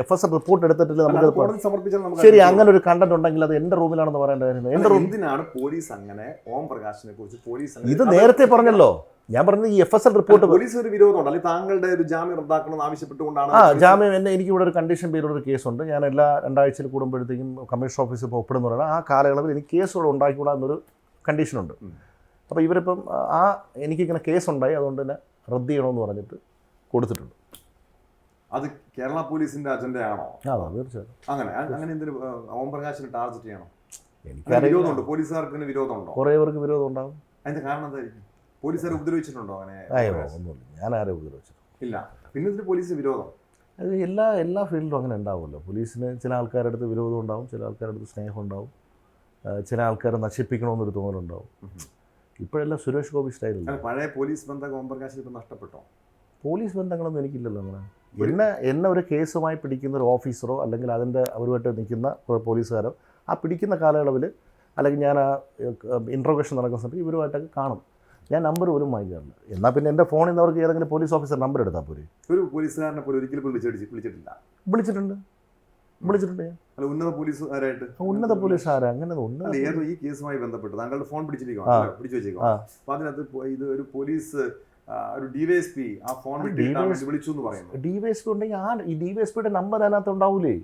FSL റിപ്പോർട്ട് എടുത്തിട്ടില്ല നമുക്ക്
കോടതി സമർപ്പിച്ചാൽ നമുക്ക്.
ശരി, അങ്ങനെ ഒരു കണ്ടന്റ് ഉണ്ടെങ്കിൽ അത് എൻ്റെ റൂമിലാണെന്ന് പറയേണ്ടതായിരുന്നു.
എന്തിനാണ് പോലീസ് അങ്ങനെ ഓം പ്രകാശിനെ കുറിച്ച് പോലീസ്
ഇത് നേരത്തെ പറഞ്ഞല്ലോ. ഞാൻ പറഞ്ഞത് ഈ FSL റിപ്പോർട്ട്
പോലീസ് ഒരു വിരോധമുണ്ട്, അല്ലെങ്കിൽ താങ്കളുടെ ഒരു ജാമ്യം റദ്ദാക്കണമെന്ന് ആവശ്യപ്പെട്ടുകൊണ്ടാണ്.
ജാമ്യം എനിക്ക് ഇവിടെ ഒരു കണ്ടീഷൻ പേരിലൊരു കേസുണ്ട്. ഞാൻ എല്ലാ 2 ആഴ്ചയിൽ കൂടുമ്പോഴത്തേക്കും കമ്മീഷൻ ഓഫീസിൽ ഇപ്പോൾ ഒപ്പിടുന്ന പറയുന്നത് ആ കാലയളവിൽ എനിക്ക് കേസുകൾ ഉണ്ടാക്കിക്കൂടാ എന്നൊരു കണ്ടീഷനുണ്ട്. അപ്പോൾ ഇവരിപ്പം എനിക്കിങ്ങനെ കേസുണ്ടായി, അതുകൊണ്ട് തന്നെ റദ്ദ് ചെയ്യണമെന്ന് പറഞ്ഞിട്ട് കൊടുത്തിട്ടുണ്ട്.
അത് കേരള പോലീസിന്റെ അജണ്ടയാണോ?
അതെ, തീർച്ചയായും.
അങ്ങനെ എന്തിനു ഓം പ്രകാശിനെ ടാർഗറ്റ് ചെയ്യണം?
എനിക്കറിയാം,
പോലീസുകാർക്ക് വിരോധമുണ്ടോ?
കുറേ പേർക്ക് വിരോധം ഉണ്ടാവും.
അതിന്റെ കാരണം എന്തായിരിക്കും? പോലീസുകാരെ ഉപദ്രവിച്ചിട്ടുണ്ടോ? അങ്ങനെ
ഒന്നുമില്ല, ഞാൻ ആരെ ഉപദ്രവിച്ചിട്ടുണ്ട്
ഇല്ല. പിന്നെ ഇതിന് പോലീസ് വിരോധം
അത് എല്ലാ ഫീൽഡിലും അങ്ങനെ ഉണ്ടാവുമല്ലോ. പോലീസിന് ചില ആൾക്കാരുടെ അടുത്ത് വിരോധം ഉണ്ടാവും, ചില ആൾക്കാരുടെ അടുത്ത് സ്നേഹം ഉണ്ടാവും, ചില ആൾക്കാരെ നശിപ്പിക്കണമെന്നൊരു തോന്നലുണ്ടാവും. ഇപ്പോഴെല്ലാം സുരേഷ് ഗോപി സ്റ്റൈലില്ല.
പഴയ പോലീസ് ബന്ധം ഓം പ്രകാശിന് ഇപ്പം നഷ്ടപ്പെട്ടോ?
പോലീസ് ബന്ധങ്ങളൊന്നും എനിക്കില്ലല്ലോ. അങ്ങനെ എന്നെ ഒരു കേസുമായി പിടിക്കുന്ന ഒരു ഓഫീസറോ അല്ലെങ്കിൽ അതിൻ്റെ അവരുമായിട്ട് നിൽക്കുന്ന പോലീസുകാരോ ആ പിടിക്കുന്ന കാലയളവിൽ, അല്ലെങ്കിൽ ഞാൻ ആ ഇൻട്രോഗേഷൻ നടക്കുന്ന സമയത്ത് ഇവരുമായിട്ടൊക്കെ കാണും. ഞാൻ നമ്പർ പോലും വാങ്ങിക്കാറില്ല. എന്നാൽ പിന്നെ എൻ്റെ ഫോണിൽ നിന്ന് അവർക്ക് ഏതെങ്കിലും പോലീസ് ഓഫീസർ നമ്പർ എടുത്താൽ പോരെ.
ഒരു പോലീസുകാരനെ പോലും ഒരിക്കലും വിളിച്ചിട്ടില്ല?
വിളിച്ചിട്ടുണ്ട് ഞാൻ.
അല്ല, ഉന്നത പോലീസുകാരായിട്ട്.
ഉന്നത പോലീസുകാരാ അങ്ങനെ
ഏതോ ഈ കേസുമായി ബന്ധപ്പെട്ട് താങ്കളുടെ ഫോൺ പിടിച്ചു വെച്ചേക്കും. അപ്പൊ അതിനകത്ത് ഇത് ഒരു പോലീസ് ഒരു DYSP ആ ഫോൺ വിളിച്ചു എന്ന് പറയുന്നു.
DYSP ഉണ്ടെങ്കിൽ ആ DYSPയുടെ നമ്പർ അതിനകത്ത് ഉണ്ടാവൂലേ?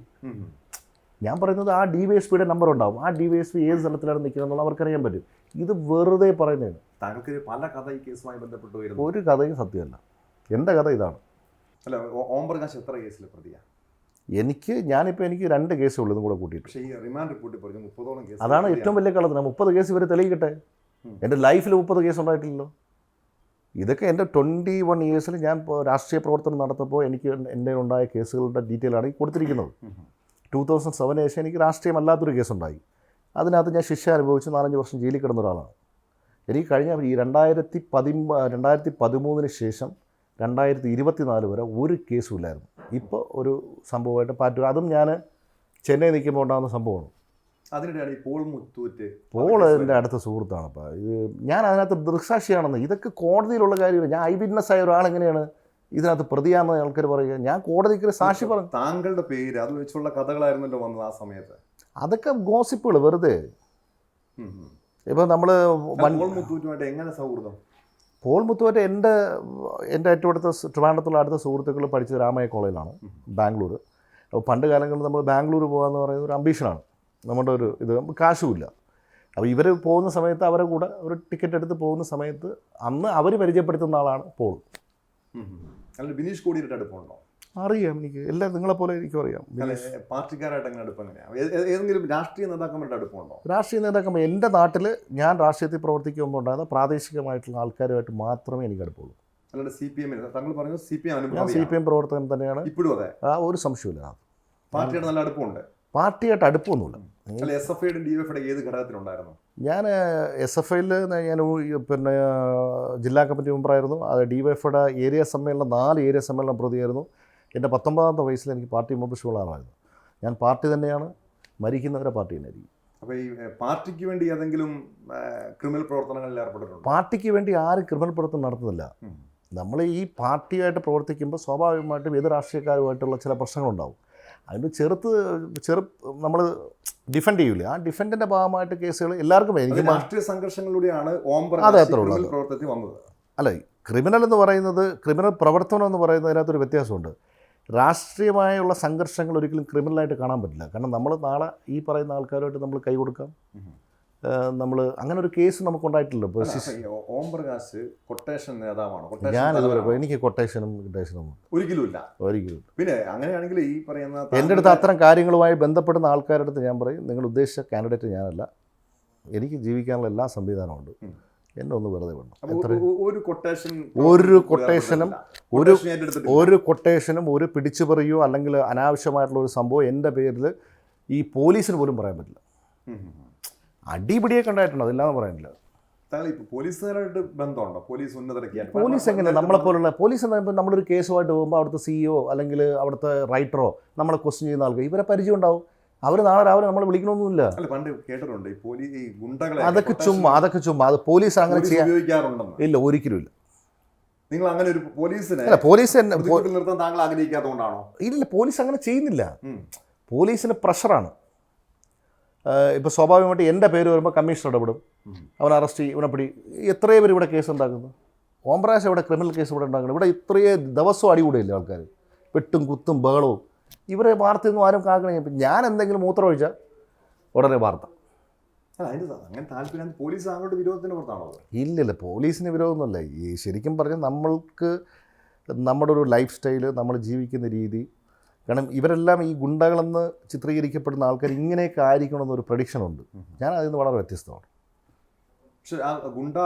ഞാൻ പറയുന്നത് ആ DYSPയുടെ നമ്പർ ഉണ്ടാവും. ആ DYSP ഏത് സ്ഥലത്തിലാണ് നിൽക്കുന്നത് എന്നുള്ള അവർക്കറിയാൻ പറ്റും. ഇത് വെറുതെ പറയുന്നതാണ്.
താങ്കൾക്ക് പല കഥ ഈ കേസുമായി ബന്ധപ്പെട്ട് വരുന്നു.
ഒരു കഥയും സത്യമല്ല. എൻ്റെ കഥ ഇതാണ്.
അല്ല, ഓം പ്രകാശ് എത്ര കേസിൽ പ്രതിയാണ്?
എനിക്ക് 2 കേസ് ഉള്ളതും കൂടെ കൂട്ടിയിട്ട്.
പക്ഷേ ഈ റിമാൻഡ് റിപ്പോർട്ടിൽ പറഞ്ഞു 30ഓളം കേസ്.
അതാണ് ഏറ്റവും വലിയ കളത്തിന്. 30 കേസ് ഇവരെ തെളിയിക്കട്ടെ. എൻ്റെ ലൈഫിൽ 30 കേസ് ഉണ്ടായിട്ടില്ലല്ലോ. ഇതൊക്കെ എൻ്റെ 21 ഇയേഴ്സിൽ ഞാൻ രാഷ്ട്രീയ പ്രവർത്തനം നടത്തപ്പോൾ എൻ്റെ ഉണ്ടായ കേസുകളുടെ ഡീറ്റെയിലാണ് ഈ കൊടുത്തിരിക്കുന്നത്. 2007 ശേഷം എനിക്ക് രാഷ്ട്രീയമല്ലാത്തൊരു കേസുണ്ടായി. അതിനകത്ത് ഞാൻ ശിക്ഷ അനുഭവിച്ച് 4-5 വർഷം ജയിലിൽ കിടന്ന ഒരാളാണ്. എനിക്ക് കഴിഞ്ഞ ഈ 2013 ശേഷം 2024 വരെ ഒരു കേസും ഇല്ലായിരുന്നു. ഇപ്പോൾ ഒരു സംഭവമായിട്ട് പാറ്റൂർ, അതും ഞാൻ ചെന്നൈ നിൽക്കുമ്പോൾ ഉണ്ടാകുന്ന സംഭവമാണ്.
അതിനിടെയാണ് ഈ
പോൾ എൻ്റെ അടുത്ത സുഹൃത്താണ്. അപ്പോൾ ഇത് ഞാൻ അതിനകത്ത് ദൃക്സാക്ഷിയാണെന്ന്. ഇതൊക്കെ കോടതിയിലുള്ള കാര്യമില്ല. ഞാൻ ഐ വിറ്റ്നസ് ആയ ഒരാളെങ്ങനെയാണ് ഇതിനകത്ത് പ്രതിയാണെന്ന് ആൾക്കാർ പറയുക? ഞാൻ കോടതിക്ക് സാക്ഷി പറഞ്ഞു.
താങ്കളുടെ പേര് അത് വെച്ചുള്ള കഥകളായിരുന്നല്ലോ വന്നത് ആ സമയത്ത്.
അതൊക്കെ ഗോസിപ്പുകൾ വെറുതെ. ഇപ്പോൾ നമ്മൾ
എങ്ങനെ സൗഹൃദം?
പോൾ മുത്തുവായിട്ട് എൻ്റെ ഏറ്റവും അടുത്ത ട്രിവാൻഡ്രത്തുള്ള അടുത്ത സുഹൃത്തുക്കൾ പഠിച്ചത് രാമയ്യ കോളേജിലാണ്, ബാംഗ്ലൂർ. അപ്പോൾ പണ്ട് കാലങ്ങളിൽ നമ്മൾ ബാംഗ്ലൂർ പോകാമെന്ന് പറയുന്നത് ഒരു അംബീഷനാണ്. നമ്മുടെ ഒരു ഇത് കാശുമില്ല. അപ്പോൾ ഇവർ പോകുന്ന സമയത്ത് അവരെ കൂടെ ഒരു ടിക്കറ്റ് എടുത്ത് പോകുന്ന സമയത്ത് അന്ന് അവർ പരിചയപ്പെടുത്തുന്ന ആളാണ് പോൾ.
അല്ല, ബിനീഷ് കോടിയുടെ അടുപ്പമുണ്ടോ?
അറിയാം, എനിക്ക് എല്ലാം നിങ്ങളെപ്പോലെ എനിക്കും അറിയാം.
പാർട്ടിക്കാരായിട്ട് അങ്ങനെ അടുപ്പം എങ്ങനെയാണ്? ഏതെങ്കിലും രാഷ്ട്രീയ നേതാക്കന്മാരുടെ അടുപ്പമുണ്ടോ?
രാഷ്ട്രീയ നേതാക്കന്മാർ എൻ്റെ നാട്ടിൽ ഞാൻ രാഷ്ട്രീയത്തിൽ പ്രവർത്തിക്കുമ്പോൾ ഉണ്ടാകുന്ന പ്രാദേശികമായിട്ടുള്ള ആൾക്കാരുമായിട്ട് മാത്രമേ എനിക്ക് അടുപ്പുള്ളൂ.
അല്ലാണ്ട് CPM താങ്കൾ പറഞ്ഞു CPM
ഞാൻ CPM പ്രവർത്തകൻ തന്നെയാണ്
ഇപ്പോഴും. അതെ,
ഒരു സംശയമില്ല.
പാർട്ടിയുടെ നല്ല അടുപ്പമുണ്ട്.
പാർട്ടിയായിട്ട് അടുപ്പമൊന്നുമില്ല.
SFIയുടെ DYFIയുടെ ഏത് ഘടകത്തിലുണ്ടായിരുന്നു?
ഞാൻ SFIയിൽ ഞാൻ പിന്നെ ജില്ലാ കമ്മിറ്റി മെമ്പറായിരുന്നു. അത് DYFIയുടെ ഏരിയ സമ്മേളനം 4 ഏരിയ സമ്മേളനം പ്രതിയായിരുന്നു. എൻ്റെ 19ാമത്തെ വയസ്സിൽ എനിക്ക് പാർട്ടി മെമ്പർഷിപ്പുള്ള ആളായിരുന്നു. ഞാൻ പാർട്ടി തന്നെയാണ്, മരിക്കുന്നവരെ പാർട്ടി തന്നെയായിരിക്കും.
അപ്പോൾ ഈ പാർട്ടിക്ക് വേണ്ടി ഏതെങ്കിലും ക്രിമിനൽ പ്രവർത്തനങ്ങളിൽ ഏർപ്പെട്ടിട്ടുണ്ട്?
പാർട്ടിക്ക് വേണ്ടി ആരും ക്രിമിനൽ പ്രവർത്തനം നടത്തുന്നില്ല. നമ്മൾ ഈ പാർട്ടിയായിട്ട് പ്രവർത്തിക്കുമ്പോൾ സ്വാഭാവികമായിട്ടും ഏത് രാഷ്ട്രീയക്കാരുമായിട്ടുള്ള ചില പ്രശ്നങ്ങളുണ്ടാവും. അതിന് നമ്മൾ ഡിഫെൻഡ് ചെയ്യൂലേ, ആ ഡിഫെൻഡിൻ്റെ ഭാഗമായിട്ട് കേസുകൾ എല്ലാവർക്കും എനിക്ക്
രാഷ്ട്രീയ സംഘർഷങ്ങളിലൂടെയാണ് ഓം പ്രവർത്തനത്തിൽ വന്നത്.
അല്ല, ക്രിമിനൽ എന്ന് പറയുന്നത്, ക്രിമിനൽ പ്രവർത്തനം എന്ന് പറയുന്നതിനകത്തൊരു വ്യത്യാസമുണ്ട്. രാഷ്ട്രീയമായുള്ള സംഘർഷങ്ങൾ ഒരിക്കലും ക്രിമിനലായിട്ട് കാണാൻ പറ്റില്ല. കാരണം നമ്മൾ നാളെ ഈ പറയുന്ന ആൾക്കാരുമായിട്ട് നമ്മൾ കൈ കൊടുക്കാം, നമ്മൾ അങ്ങനെ ഒരു കേസ് നമുക്കുണ്ടായിട്ടില്ല. ഇപ്പോൾ
ഓം പ്രകാശ് കൊട്ടേഷൻ നേതാവാണോ?
ഞാനിതുവരെ എനിക്ക് കൊട്ടേഷനും
ഒരിക്കലും ഇല്ല. പിന്നെ അങ്ങനെയാണെങ്കിൽ ഈ പറയുന്ന
എൻ്റെ അടുത്ത് അത്തരം കാര്യങ്ങളുമായി ബന്ധപ്പെടുന്ന ആൾക്കാരുടെ അടുത്ത് ഞാൻ പറയും, നിങ്ങൾ ഉദ്ദേശിച്ച കാൻഡിഡേറ്റ് ഞാനല്ല, എനിക്ക് ജീവിക്കാനുള്ള എല്ലാ സംവിധാനമുണ്ട്, എന്നെ ഒന്ന് വെറുതെ വേണം. ഒരു കൊട്ടേഷനും ഒരു പിടിച്ചുപറിയോ അല്ലെങ്കിൽ അനാവശ്യമായിട്ടുള്ള ഒരു സംഭവം എൻ്റെ പേരിൽ ഈ പോലീസിന് പോലും പറയാൻ പറ്റില്ല. അടിപിടിയൊക്കെ ഉണ്ടായിട്ടുണ്ട്, അതില്ലാന്ന് പറയാനില്ല.
പോലീസുകാരായിട്ട് ബന്ധമുണ്ടോ?
പോലീസ് എങ്ങനെ നമ്മളെപ്പോലുള്ള പോലീസ് എന്ന് പറയുമ്പോൾ നമ്മളൊരു കേസുമായിട്ട് പോകുമ്പോൾ അവിടുത്തെ CEO അല്ലെങ്കിൽ അവിടുത്തെ റൈറ്ററോ നമ്മളെ ക്വസ്റ്റ്യൻ ചെയ്യുന്ന ആൾക്ക് ഇവരെ പരിചയം ഉണ്ടാവും. അവർ നാളെ രാവിലെ നമ്മൾ വിളിക്കണമെന്നില്ല.
പണ്ട് കേട്ടിട്ടുണ്ട്
അതൊക്കെ ചുമ്മാ അത് പോലീസ് അങ്ങനെ
ഉപയോഗിക്കാറുണ്ടെന്ന്.
ഇല്ല, ഒരിക്കലും ഇല്ല.
നിങ്ങൾ അങ്ങനെ ഒരു പോലീസിനെ നിർത്താൻ താങ്കൾ ആഗ്രഹിക്കാത്തതുകൊണ്ടാണോ?
ഇല്ല, പോലീസ് അങ്ങനെ ചെയ്യുന്നില്ല. പോലീസിന് പ്രഷറാണ്. ഇപ്പോൾ സ്വാഭാവികമായിട്ട് എൻ്റെ പേര് വരുമ്പോൾ കമ്മീഷണർ ഇടപെടും, അവൻ അറസ്റ്റ് ചെയ്യും, ഇവനെ പിടി. എത്രയോ പേര് ഇവിടെ കേസ് ഉണ്ടാക്കുന്നു. ഓം പ്രകാശ് ഇവിടെ ക്രിമിനൽ കേസ് ഇവിടെ ഉണ്ടാക്കുന്നത്. ഇവിടെ ഇത്രയേ ദിവസവും അടികൂടിയില്ല ആൾക്കാർ, വെട്ടും കുത്തും ബഹളവും. ഇവരെ വാർത്തയൊന്നും ആരും കാക്കണേ. ഇപ്പം ഞാൻ എന്തെങ്കിലും മൂത്രം ഒഴിച്ചാൽ ഉടനെ വാർത്ത. ഇല്ലല്ല, പോലീസിന് വിരോധമൊന്നുമല്ല. ഈ ശരിക്കും പറഞ്ഞാൽ നമ്മൾക്ക് നമ്മുടെ ഒരു ലൈഫ് സ്റ്റൈല്, നമ്മൾ ജീവിക്കുന്ന രീതി, കാരണം ഇവരെല്ലാം ഈ ഗുണ്ടകളെന്ന് ചിത്രീകരിക്കപ്പെടുന്ന ആൾക്കാർ ഇങ്ങനെയൊക്കെ ആയിരിക്കണമെന്നൊരു പ്രഡിക്ഷനുണ്ട്. ഞാൻ അതിൽ നിന്ന് വളരെ വ്യത്യസ്തമാണ്.
പക്ഷേ ആ ഗുണ്ട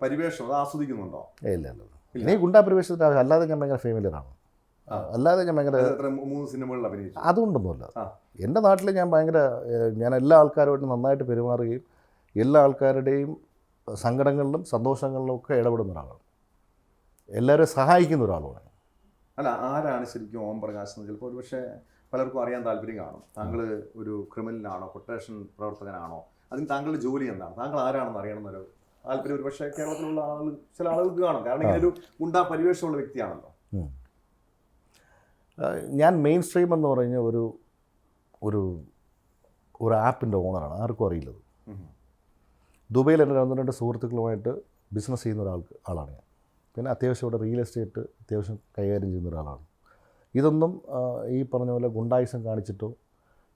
പരിവേഷം ആസ്വദിക്കുന്നുണ്ടോ?
ഇല്ല, ഇനി ഗുണ്ട പരിവേഷത്തിൽ അല്ലാതെ ഞാൻ ഭയങ്കര ഫെമിലിയറാണ്. അല്ലാതെ ഞാൻ ഭയങ്കര
3 സിനിമകളിൽ അഭിനയിച്ചു.
അതുകൊണ്ടൊന്നുമല്ല. എൻ്റെ നാട്ടിൽ ഞാൻ എല്ലാ ആൾക്കാരുമായിട്ടും നന്നായിട്ട് പെരുമാറുകയും എല്ലാ ആൾക്കാരുടെയും സങ്കടങ്ങളിലും സന്തോഷങ്ങളിലും ഒക്കെ ഇടപെടുന്ന ഒരാളാണ്. എല്ലാവരെയും സഹായിക്കുന്ന ഒരാളുമാണ്.
അല്ല, ആരാണ് ശരിക്കും ഓം പ്രകാശ് എന്ന് ചിലപ്പോൾ ഒരു പക്ഷേ പലർക്കും അറിയാൻ താല്പര്യം കാണും. താങ്കൾ ഒരു ക്രിമിനലാണോ, കൊട്ടേഷൻ പ്രവർത്തകനാണോ, അതിന് താങ്കളുടെ ജോലി എന്താണ്, താങ്കൾ ആരാണെന്ന് അറിയണമെന്നൊരു താല്പര്യം ഒരു പക്ഷേ കേരളത്തിലുള്ള ആളുകൾ, ചില ആളുകൾക്ക് കാണും. കാരണം ഇങ്ങനെ ഒരു ഗുണ്ടാ പരിവേഷമുള്ള വ്യക്തിയാണല്ലോ.
ഞാൻ മെയിൻ സ്ട്രീം എന്ന് പറഞ്ഞ ഒരു ആപ്പിൻ്റെ ഓണറാണ്. ആർക്കും അറിയില്ലത്. ദുബൈയിൽ എൻ്റെ 1-2 സുഹൃത്തുക്കളുമായിട്ട് ബിസിനസ് ചെയ്യുന്ന ആളാണ് ഞാൻ. പിന്നെ അത്യാവശ്യം ഇവിടെ റിയൽ എസ്റ്റേറ്റ് അത്യാവശ്യം കൈകാര്യം ചെയ്യുന്ന ഒരാളാണ്. ഇതൊന്നും ഈ പറഞ്ഞ പോലെ ഗുണ്ടായുസം കാണിച്ചിട്ടോ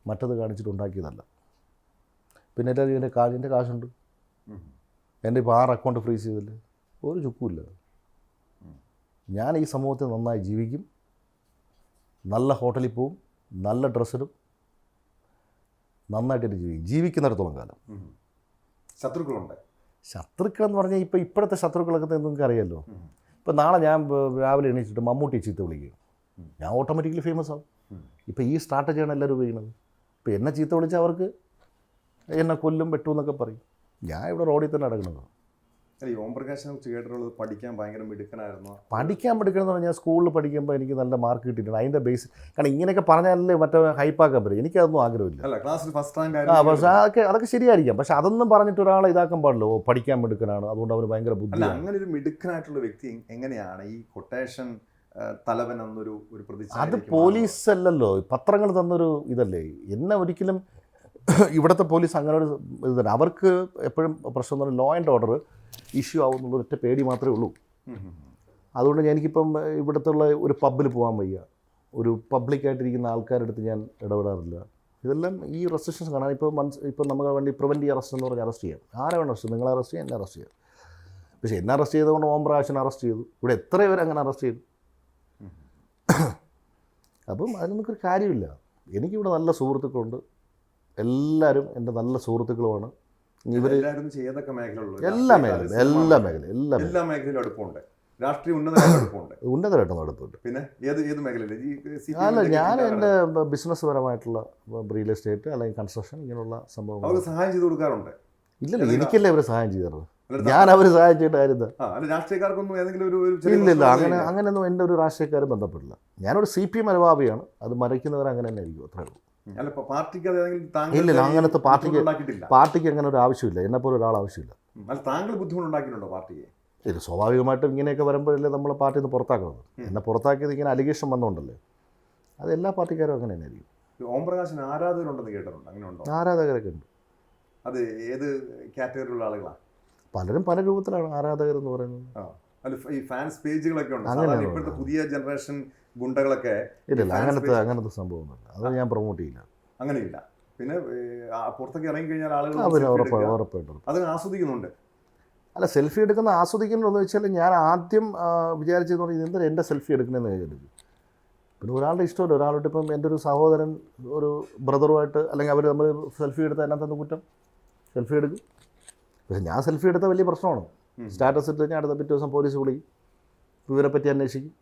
മറ്റത് കാണിച്ചിട്ടോ ഉണ്ടാക്കിയതല്ല. പിന്നെ എൻ്റെ കാശുണ്ട്. എൻ്റെ ഇപ്പോൾ 6 അക്കൗണ്ട് ഫ്രീസ് ചെയ്തില്ല, ഒരു ചുക്കുമില്ല. ഞാൻ ഈ സമൂഹത്തിൽ നന്നായി ജീവിക്കും, നല്ല ഹോട്ടലിൽ പോവും, നല്ല ഡ്രസ്സിടും, നന്നായിട്ട് ജീവിക്കുന്നിടത്തോളം കാലം. ശത്രുക്കളെന്ന് പറഞ്ഞാൽ ഇപ്പോഴത്തെ ശത്രുക്കളൊക്കെ നിങ്ങൾക്ക് അറിയാമല്ലോ. ഇപ്പോൾ നാളെ ഞാൻ രാവിലെ എണീച്ചിട്ട് മമ്മൂട്ടി ചീത്ത വിളിക്കും, ഞാൻ ഓട്ടോമാറ്റിക്കലി ഫേമസ് ആവും. ഇപ്പോൾ ഈ സ്ട്രാറ്റജിയാണ് എല്ലാവരും ഉപയോഗിക്കുന്നത്. ഇപ്പോൾ എന്നെ ചീത്ത വിളിച്ചാൽ അവർക്ക് എന്നെ കൊല്ലും വെട്ടും എന്നൊക്കെ പറയും. ഞാൻ ഇവിടെ റോഡിൽ തന്നെ നടക്കുന്നത്.
ഈ ഓം പ്രകാശിനെ കുറിച്ച് കേട്ടിട്ടുള്ളത് പഠിക്കാൻ ഭയങ്കര മിടുക്കനായിരുന്നു.
പഠിക്കാൻ മിടുക്കണമെന്ന് പറഞ്ഞാൽ സ്കൂളിൽ പഠിക്കുമ്പോൾ എനിക്ക് നല്ല മാർക്ക് കിട്ടിയിട്ടുണ്ട്. അതിൻ്റെ ബേസ്, കാരണം ഇങ്ങനെയൊക്കെ പറഞ്ഞാലല്ലേ മറ്റേ ഹൈപ്പാക്കാൻ പറ്റും. എനിക്കതൊന്നും ആഗ്രഹമില്ല.
ക്ലാസ്സിൽ ഫസ്റ്റ് റാങ്ക്
പക്ഷേ അതൊക്കെ ശരിയായിരിക്കാം. പക്ഷെ അതൊന്നും പറഞ്ഞിട്ട് ഒരാളെ ഇതാക്കാൻ പാടില്ല. പഠിക്കാൻ മിടുക്കനാണ്, അതുകൊണ്ട് അവന് ഭയങ്കര ബുദ്ധി.
അങ്ങനെ ഒരു മിടുക്കനായിട്ടുള്ള വ്യക്തി എങ്ങനെയാണ് ഈ കൊട്ടേഷൻ തലവൻ എന്നൊരു പ്രതിച്ഛായ?
അത് പോലീസ് അല്ലല്ലോ, പത്രങ്ങൾ തന്നൊരു ഇതല്ലേ. എന്നെ ഒരിക്കലും ഇവിടുത്തെ പോലീസ് അങ്ങനെ ഒരു ഇത് തന്നെ. അവർക്ക് എപ്പോഴും പ്രശ്നം എന്ന് പറഞ്ഞാൽ ലോ ആൻഡ് ഓർഡർ ഇഷ്യൂ ആവുന്നുള്ള ഒറ്റ പേടി മാത്രമേ ഉള്ളൂ. അതുകൊണ്ട് എനിക്കിപ്പം ഇവിടുത്തെ ഒരു പബ്ബിൽ പോകാൻ വയ്യ, ഒരു പബ്ലിക്കായിട്ടിരിക്കുന്ന ആൾക്കാരുടെ അടുത്ത് ഞാൻ ഇടപെടാറില്ല. ഇതെല്ലാം ഈ റെസ്ട്രിക്ഷൻസ് കാണാൻ. ഇപ്പോൾ നമുക്ക് വേണ്ടി പ്രിവെൻറ്റീവ് അറസ്റ്റ് എന്ന് പറഞ്ഞാൽ അറസ്റ്റ് ചെയ്യാം. ആരെ വേണം അറസ്റ്റ്? നിങ്ങളെ അറസ്റ്റ് ചെയ്യാം, എന്നെ അറസ്റ്റ് ചെയ്യാം. പക്ഷേ എന്നെ അറസ്റ്റ് ചെയ്തുകൊണ്ട് ഓം പ്രകാശിനെ അറസ്റ്റ് ചെയ്തു. ഇവിടെ എത്ര പേര് അങ്ങനെ അറസ്റ്റ് ചെയ്തു? അപ്പം അതിനൊന്നൊരു കാര്യമില്ല. എനിക്കിവിടെ നല്ല സുഹൃത്തുക്കളുണ്ട്, എല്ലാവരും എൻ്റെ നല്ല സുഹൃത്തുക്കളുമാണ്. ഇവർ എല്ലാ മേഖലയിലും അടുപ്പമുണ്ട്.
രാഷ്ട്രീയ ഉന്നതരായിട്ടും
അടുപ്പമുണ്ട്.
പിന്നെ ഏത് മേഖലയിൽ?
അല്ല, ഞാൻ എൻ്റെ ബിസിനസ് പരമായിട്ടുള്ള റിയൽ എസ്റ്റേറ്റ് അല്ലെങ്കിൽ കൺസ്ട്രക്ഷൻ ഇങ്ങനെയുള്ള സംഭവങ്ങൾ
സഹായം ചെയ്ത് കൊടുക്കാറുണ്ട്.
ഇല്ലല്ലോ, എനിക്കല്ലേ അവരെ സഹായം ചെയ്തത്. ഞാൻ അവർ സഹായം ചെയ്തിട്ടായിരുന്നു. ഇല്ലില്ല, അങ്ങനെയൊന്നും എൻ്റെ ഒരു രാഷ്ട്രീയക്കാരും ബന്ധപ്പെട്ടില്ല. ഞാനൊരു CPM അനുഭാവിയാണ്. അത് മരയ്ക്കുന്നവർ അങ്ങനെ തന്നെ ആയിരിക്കും, അത്രേ ഉള്ളൂ. ഇല്ലില്ല, അങ്ങനത്തെ പാർട്ടിക്ക് അങ്ങനെ ഒരു ആവശ്യമില്ല. എന്നെപ്പോലെ ഒരാൾ ആവശ്യമില്ല. ഇത് സ്വാഭാവികമായിട്ടും ഇങ്ങനെയൊക്കെ വരുമ്പോഴല്ലേ നമ്മളെ പാർട്ടിയിൽ നിന്ന് പുറത്താക്കുന്നത്. എന്നെ പുറത്താക്കിയത് ഇങ്ങനെ അലിഗേഷൻ വന്നുകൊണ്ടല്ലേ. അത് എല്ലാ പാർട്ടിക്കാരും അങ്ങനെ തന്നെ ആയിരിക്കും.
ഓം പ്രകാശിന് ആരാധകരുണ്ടെന്ന് കേട്ടിട്ടുണ്ട്, അങ്ങനെയുണ്ടോ?
ആരാധകരൊക്കെ ഉണ്ട്.
അത് ഏത് കാറ്റഗറിയിലുള്ള ആളുകളാണ്?
പലരും പല രൂപത്തിലാണ് ആരാധകർ എന്ന് പറയുന്നത്.
ഈ ഫാൻസ് പേജുകളൊക്കെ ഉണ്ട്. ഇപ്പോഴത്തെ പുതിയ ജനറേഷൻ ഗുണ്ടകളൊക്കെ
ഇല്ല, അങ്ങനത്തെ സംഭവമൊന്നുമില്ല. അത് ഞാൻ പ്രൊമോട്ട് ചെയ്യില്ല.
അങ്ങനെയില്ല. പിന്നെ പുറത്തൊക്കെ ഇറങ്ങി കഴിഞ്ഞാൽ ആളുകൾ
പിന്നെ
selfie
ഉറപ്പായിട്ടും
എടുക്കുക.
ഉറപ്പായിട്ടും.
അത് ആസ്വദിക്കുന്നുണ്ട്.
അല്ല, സെൽഫി എടുക്കുന്ന ആസ്വദിക്കുന്നതെന്ന് വെച്ചാൽ ഞാൻ ആദ്യം വിചാരിച്ചതെന്ന് പറഞ്ഞാൽ ഇതെന്താ എൻ്റെ സെൽഫി എടുക്കണമെന്ന് വിചാരിച്ചു. പിന്നെ ഒരാളുടെ ഇഷ്ടമല്ല. ഒരാളോട്ട് ഇപ്പം എൻ്റെ ഒരു സഹോദരൻ ഒരു ബ്രദറുമായിട്ട് അല്ലെങ്കിൽ അവർ നമ്മൾ സെൽഫി എടുത്താൽ അതിനകത്ത് കുറ്റം, സെൽഫി എടുക്കും. പക്ഷേ ഞാൻ സെൽഫി എടുത്താൽ വലിയ പ്രശ്നമാണ്. സ്റ്റാറ്റസ് ഇട്ട് കഴിഞ്ഞാൽ അടുത്ത പിറ്റേ ദിവസം പോലീസ് വിളിക്കും, ഇവരെപ്പറ്റി അന്വേഷിക്കും.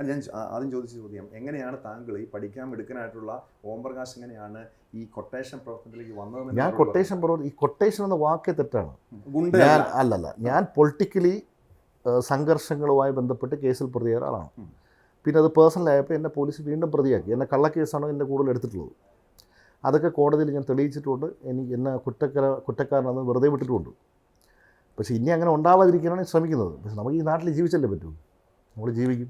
ഞാൻ ആദ്യം ചോദിച്ച ചോദ്യം, എങ്ങനെയാണ് താങ്കൾ ഈ പഠിക്കാൻ എടുക്കാനായിട്ടുള്ള ഓം പ്രകാശ് എങ്ങനെയാണ് ഈ കൊട്ടേഷൻ പ്രവർത്തനത്തിലേക്ക് വന്നതെന്ന്?
ഞാൻ കൊട്ടേഷൻ ഈ കൊട്ടേഷൻ എന്ന വാക്കേ തെറ്റാണ്.
ഗുണ്ട
ഞാൻ അല്ലല്ല, ഞാൻ പൊളിറ്റിക്കലി സംഘർഷങ്ങളുമായി ബന്ധപ്പെട്ട് കേസിൽ പ്രതിയായ ആളാണ്. പിന്നെ അത് പേഴ്സണലായപ്പോൾ എന്നെ പോലീസ് വീണ്ടും പ്രതിയാക്കി. എന്നെ കള്ളക്കേസാണോ എന്നെ കൂടുതൽ എടുത്തിട്ടുള്ളത്. അതൊക്കെ കോടതിയിൽ ഞാൻ തെളിയിച്ചിട്ടുണ്ട്. എന്നെ കുറ്റക്കാരനെന്ന് വെറുതെ വിട്ടിട്ടുമുണ്ട്. പക്ഷേ ഇനി അങ്ങനെ ഉണ്ടാവാതിരിക്കാനാണ് ശ്രമിക്കുന്നത്. പക്ഷെ നമുക്ക് ഈ നാട്ടിൽ ജീവിച്ചല്ലേ പറ്റൂ. നമ്മൾ ജീവിക്കും.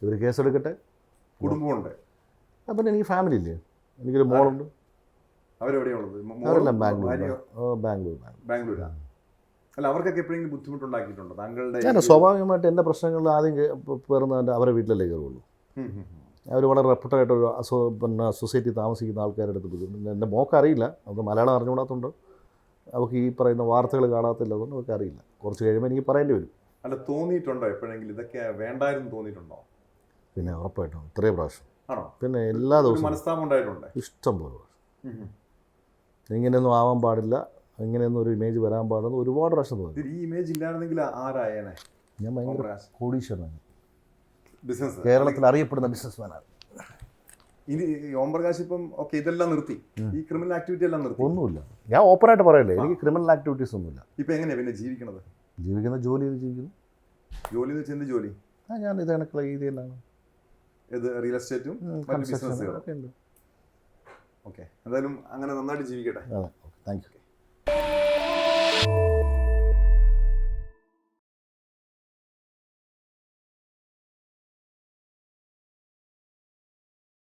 ഇവർ കേസെടുക്കട്ടെ.
കുടുംബമുണ്ട്.
പിന്നെ എനിക്ക് ഫാമിലി ഇല്ലേ, എനിക്കൊരു മോളുണ്ട്.
അവരെവിടെയുള്ളത്?
അവരെല്ലാം ബാംഗ്ലൂർ.
ബാംഗ്ലൂരാണ്. അല്ല, അവർക്കൊക്കെ എപ്പോഴെങ്കിലും ബുദ്ധിമുട്ടുണ്ടാക്കിയിട്ടുണ്ടോ താങ്കളുടെ?
ഞാൻ സ്വാഭാവികമായിട്ട് എൻ്റെ പ്രശ്നങ്ങളിൽ ആദ്യം പേറുന്നത് അവരെ വീട്ടിലല്ലേ കയറുള്ളൂ. അവർ വളരെ റെപ്യൂട്ടഡായിട്ടൊരു പിന്നെ സൊസൈറ്റി താമസിക്കുന്ന ആൾക്കാരുടെ അടുത്ത് ബുദ്ധിമുട്ട്. എൻ്റെ മോൾക്ക് അറിയില്ല, അവർക്ക് മലയാളം അറിഞ്ഞുകൂടാത്തതുകൊണ്ട് അവർക്ക് ഈ പറയുന്ന വാർത്തകൾ കാണാത്തില്ലതുകൊണ്ട് അവർക്ക് അറിയില്ല. കുറച്ച് കഴിയുമ്പോൾ എനിക്ക് പറയേണ്ടി വരും.
അല്ല, തോന്നിയിട്ടുണ്ടോ എപ്പോഴെങ്കിലും ഇതൊക്കെ വേണ്ടായിരുന്നു തോന്നിയിട്ടുണ്ടോ?
പിന്നെ ഉറപ്പായിട്ടും ഇത്രയും പ്രാവശ്യം.
ആണോ?
പിന്നെ എല്ലാ ദിവസവും
മനസ്താപം ഉണ്ടായിട്ടുണ്ട്.
ഇഷ്ടം പോലെ പ്രാവശ്യം. ഇങ്ങനെയൊന്നും ആവാൻ പാടില്ല, ഇങ്ങനെയൊന്നും ഒരു ഇമേജ് വരാൻ പാടില്ലെന്ന് ഒരുപാട് പ്രാവശ്യം തോന്നി.
ഈ ഇമേജ് ഇല്ലായിരുന്നെങ്കിൽ ആരായേനെ?
ഞാൻ ഭയങ്കര കോടീശ്വരനാണ്.
ബിസിനസ്
കേരളത്തിൽ അറിയപ്പെടുന്ന ബിസിനസ്മാനാണ്.
ഇനി ഓം പ്രകാശ് ഇപ്പം ഓക്കെ ഇതെല്ലാം നിർത്തി, ഈ ക്രിമിനൽ ആക്ടിവിറ്റി എല്ലാം നിർത്തി?
ഒന്നുമില്ല, ഞാൻ ഓപ്പണായിട്ട് പറയല്ലേ, എനിക്ക് ക്രിമിനൽ ആക്ടിവിറ്റീസ് ഒന്നുമില്ല.
ഇപ്പം എങ്ങനെയാണ് പിന്നെ ജീവിക്കണത്?
ജീവിക്കുന്ന ജോലി ചെയ്ത് ജീവിക്കുന്നു.
ജോലി എന്ന് വെച്ചാൽ എന്ത് ജോലി?
ഞാൻ ഇത് കണക്കുള്ള രീതിയിലാണ്.
ഇത് റിയൽ എസ്റ്റേറ്റും മറ്റു ബിസിനസ്സുകളും
ഒക്കെ ഉണ്ട്.
ഓക്കെ, എന്തായാലും അങ്ങനെ നന്നായിട്ട് ജീവിക്കട്ടെ.
അതെ, താങ്ക് യു.